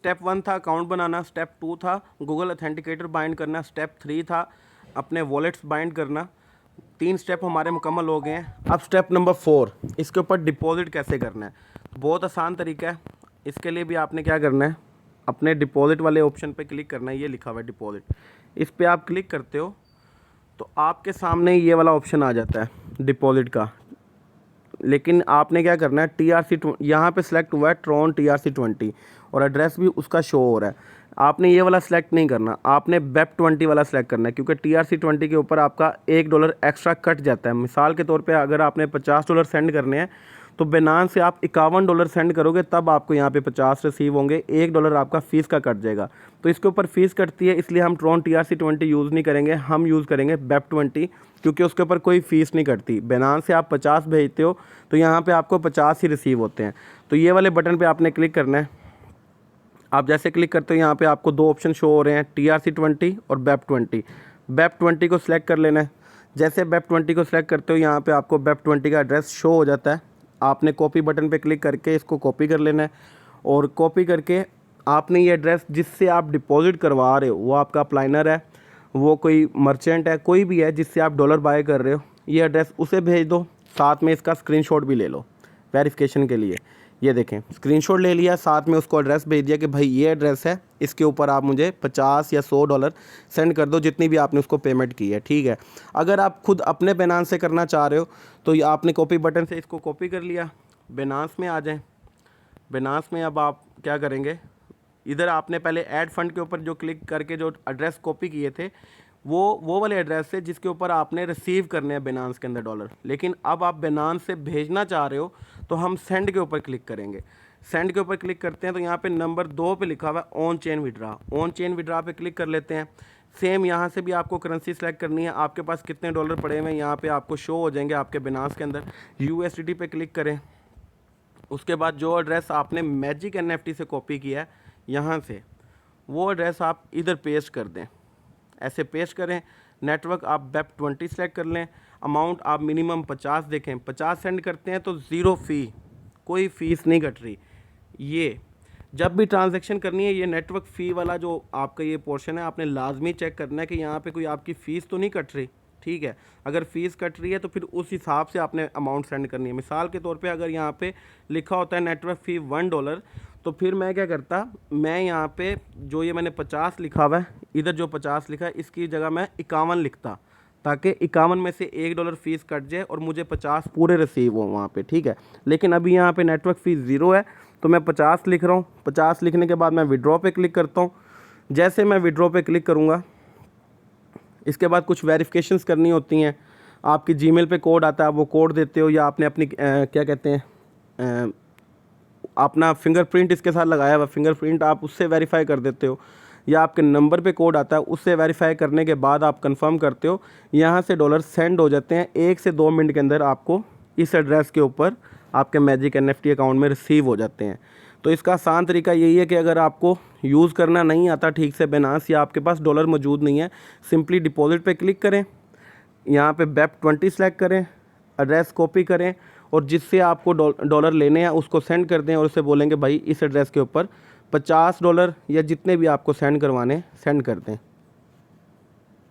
Step 1 था account बनाना, step 2 था Google authenticator bind करना, स्टेप 3 था अपने वॉलेट्स बाइंड करना। 3 स्टेप हमारे मुकम्मल हो गए हैं। अब स्टेप नंबर 4, इसके ऊपर डिपॉजिट कैसे करना है। बहुत आसान तरीका है। इसके लिए भी आपने क्या करना है, अपने डिपॉजिट वाले ऑप्शन पे क्लिक करना है। ये लिखा हुआ है डिपॉजिट, इस पर आप क्लिक करते हो तो आपके सामने ये वाला ऑप्शन आ जाता है डिपॉजिट का। लेकिन आपने क्या करना है, TRC यहाँ पे सिलेक्ट हुआ है ट्रॉन TRC20 और एड्रेस भी उसका शो हो रहा है। आपने ये वाला सिलेक्ट नहीं करना, आपने BEP20 वाला सिलेक्ट करना है, क्योंकि TRC20 के ऊपर आपका $1 एक्स्ट्रा कट जाता है। मिसाल के तौर पे अगर आपने $50 सेंड करने हैं तो बेनान से आप $51 सेंड करोगे तब आपको यहाँ पे 50 रिसीव होंगे, $1 आपका फ़ीस का कट जाएगा। तो इसके ऊपर फ़ीस कटती है, इसलिए हम ट्रॉन TRC20 यूज़ नहीं करेंगे, हम यूज़ करेंगे BEP20, क्योंकि उसके ऊपर कोई फ़ीस नहीं कटती। बेनान से आप 50 भेजते हो तो यहाँ पे आपको 50 ही रिसीव होते हैं। तो ये वाले बटन पे आपने क्लिक करना है। आप जैसे क्लिक करते हो यहाँ पे आपको 2 ऑप्शन शो हो रहे हैं, TRC20 और BEP20। BEP20 को सिलेक्ट कर लेना है। जैसे BEP20 को सिलेक्ट करते हो यहाँ पे आपको BEP20 का एड्रेस शो हो जाता है। आपने कॉपी बटन पे क्लिक करके इसको कॉपी कर लेना है और कॉपी करके आपने ये एड्रेस जिससे आप डिपॉजिट करवा रहे हो, वो आपका अप्लाइनर है, वो कोई मर्चेंट है, कोई भी है जिससे आप डॉलर बाय कर रहे हो, ये एड्रेस उसे भेज दो। साथ में इसका स्क्रीनशॉट भी ले लो वेरिफिकेशन के लिए। ये देखें स्क्रीनशॉट ले लिया, साथ में उसको एड्रेस भेज दिया कि भाई ये एड्रेस है, इसके ऊपर आप मुझे 50 या $100 सेंड कर दो, जितनी भी आपने उसको पेमेंट की है। ठीक है, अगर आप खुद अपने बेनास से करना चाह रहे हो तो ये आपने कॉपी बटन से इसको कॉपी कर लिया, बेनास में आ जाएं। बेनास में अब आप क्या करेंगे, इधर आपने पहले ऐड फंड के ऊपर जो क्लिक करके जो एड्रेस कॉपी किए थे वो वाले एड्रेस से जिसके ऊपर आपने रिसीव करने हैं बेनास के अंदर डॉलर। लेकिन अब आप बेनास से भेजना चाह रहे हो तो हम सेंड के ऊपर क्लिक करेंगे। सेंड के ऊपर क्लिक करते हैं तो यहाँ पे नंबर 2 पे लिखा हुआ है on chain withdraw. On chain withdraw पे क्लिक कर लेते हैं। सेम यहाँ से भी आपको करेंसी सेलेक्ट करनी है, आपके पास कितने डॉलर पड़े हुए हैं यहाँ पे आपको शो हो जाएंगे आपके बेनास के अंदर। USDT पे क्लिक करें। उसके बाद जो एड्रेस आपने मैजिक NFT से कॉपी किया है यहाँ से, वो एड्रेस आप इधर पेस्ट कर दें। ऐसे पेस्ट करें। नेटवर्क आप BEP20 सेलेक्ट कर लें। अमाउंट आप मिनिमम 50 देखें, 50 सेंड करते हैं तो 0 फ़ी, कोई फ़ीस नहीं कट रही। ये जब भी ट्रांजैक्शन करनी है, ये नेटवर्क फ़ी वाला जो आपका ये पोर्शन है आपने लाजमी चेक करना है कि यहाँ पे कोई आपकी फ़ीस तो नहीं कट रही। ठीक है, अगर फ़ीस कट रही है तो फिर उस हिसाब से आपने अमाउंट सेंड करनी है। मिसाल के तौर पे अगर यहाँ पे लिखा होता है नेटवर्क फ़ी $1, तो फिर मैं क्या करता, मैं यहाँ पे जो ये मैंने 50 लिखा हुआ है, इधर जो 50 लिखा है इसकी जगह मैं 51 लिखता, ताकि 51 में से $1 फ़ीस कट जाए और मुझे 50 पूरे रिसीव हो वहाँ पे। ठीक है, लेकिन अभी यहाँ पे नेटवर्क फ़ीस 0 है तो मैं 50 लिख रहा हूँ। 50 लिखने के बाद मैं विड्रॉ पे क्लिक करता हूँ। जैसे मैं विड्रॉ पे क्लिक करूँगा, इसके बाद कुछ वेरिफिकेशंस करनी होती हैं। आपकी जीमेल पे कोड आता है, वो कोड देते हो, या आपने अपनी क्या कहते हैं अपना फिंगरप्रिंट इसके साथ लगाया हुआ, फिंगरप्रिंट आप उससे वेरीफाई कर देते हो, या आपके नंबर पे कोड आता है उससे वेरीफाई करने के बाद आप कंफर्म करते हो। यहाँ से डॉलर सेंड हो जाते हैं 1 से 2 मिनट के अंदर, आपको इस एड्रेस के ऊपर आपके मैजिक NFT अकाउंट में रिसीव हो जाते हैं। तो इसका आसान तरीका यही है कि अगर आपको यूज़ करना नहीं आता ठीक से बेनास, या आपके पास डॉलर मौजूद नहीं है, सिंपली डिपॉजिट पे क्लिक करें, यहाँ पे BEP20 सेलेक्ट करें, एड्रेस कॉपी करें और जिससे आपको डॉलर लेने हैं उसको सेंड कर दें और उससे बोलेंगे भाई इस एड्रेस के ऊपर $50 या जितने भी आपको सेंड करवाने सेंड कर दें।